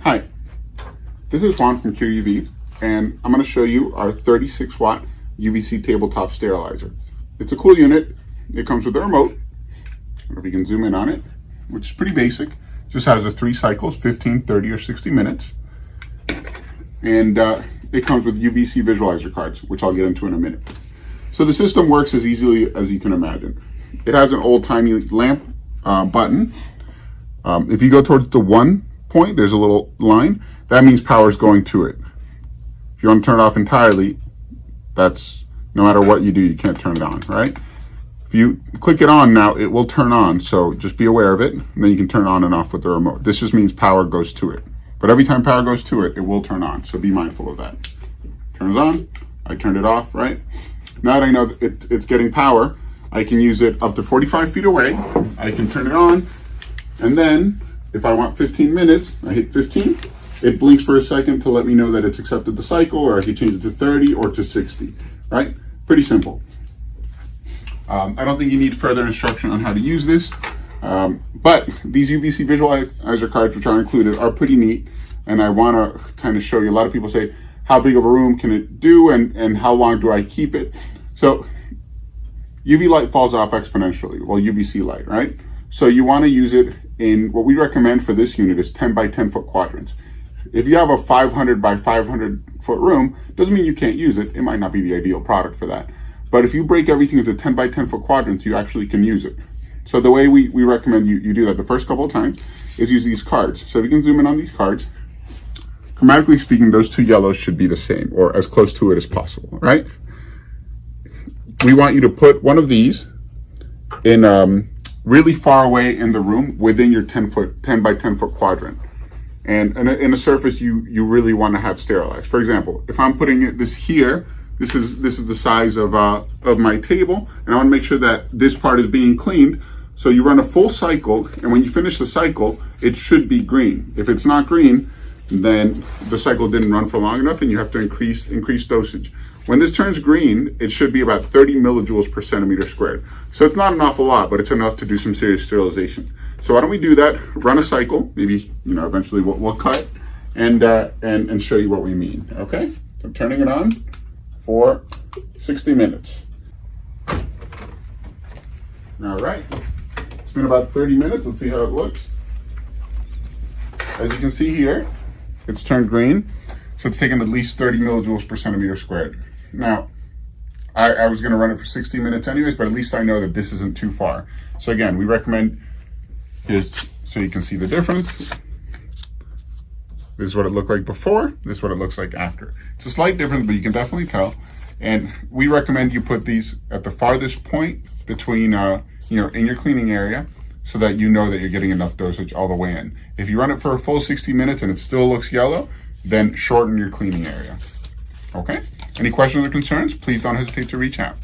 Hi, this is Juan from QUV, and I'm going to show you our 36 watt UVC tabletop sterilizer. It's a cool unit. It comes with a remote. I don't know if you can zoom in on it, which is pretty basic. Just has 3 cycles, 15, 30, or 60 minutes. And it comes with UVC visualizer cards, which I'll get into in a minute. So the system works as easily as you can imagine. It has an old-timey lamp button. If you go towards the 1 point, there's a little line. That means power is going to it. If you want to turn it off entirely, that's no matter what you do, you can't turn it on, right? If you click it on now, it will turn on. So just be aware of it, and then you can turn it on and off with the remote. This just means power goes to it. But every time power goes to it, it will turn on. So be mindful of that. Turns on, I turned it off, right? Now that I know that it's getting power, I can use it up to 45 feet away. I can turn it on, and then if I want 15 minutes, I hit 15. It blinks for a second to let me know that it's accepted the cycle, or I can change it to 30 or to 60, right? Pretty simple. I don't think you need further instruction on how to use this, but these UVC visualizer cards, which are included, are pretty neat, and I want to kind of show you. A lot of people say, how big of a room can it do, and how long do I keep it? So UV light falls off exponentially, well, UVC light, right? So you want to use it in, what we recommend for this unit is 10 by 10 foot quadrants. If you have a 500 by 500 foot room, doesn't mean you can't use it. It might not be the ideal product for that. But if you break everything into 10 by 10 foot quadrants, you actually can use it. So the way we recommend you do that the first couple of times is use these cards. So if you can zoom in on these cards, grammatically speaking, those 2 yellows should be the same, or as close to it as possible, right? We want you to put one of these in really far away in the room within your 10 by 10 foot quadrant. And in a surface you really want to have sterilized. For example, if I'm putting this here, this is the size of my table, and I want to make sure that this part is being cleaned. So you run a full cycle, and when you finish the cycle, it should be green. If it's not green, then the cycle didn't run for long enough, and you have to increase dosage. When this turns green, it should be about 30 millijoules per centimeter squared. So it's not an awful lot, but it's enough to do some serious sterilization. So why don't we do that? Run a cycle. Maybe eventually we'll cut and show you what we mean. Okay. So I'm turning it on for 60 minutes. All right. It's been about 30 minutes. Let's see how it looks. As you can see here, it's turned green. So it's taken at least 30 millijoules per centimeter squared. Now, I was going to run it for 60 minutes anyways, but at least I know that this isn't too far. So again, we recommend, so you can see the difference. This is what it looked like before. This is what it looks like after. It's a slight difference, but you can definitely tell. And we recommend you put these at the farthest point between, in your cleaning area, so that you know that you're getting enough dosage all the way in. If you run it for a full 60 minutes and it still looks yellow, then shorten your cleaning area. Okay? Any questions or concerns, please don't hesitate to reach out.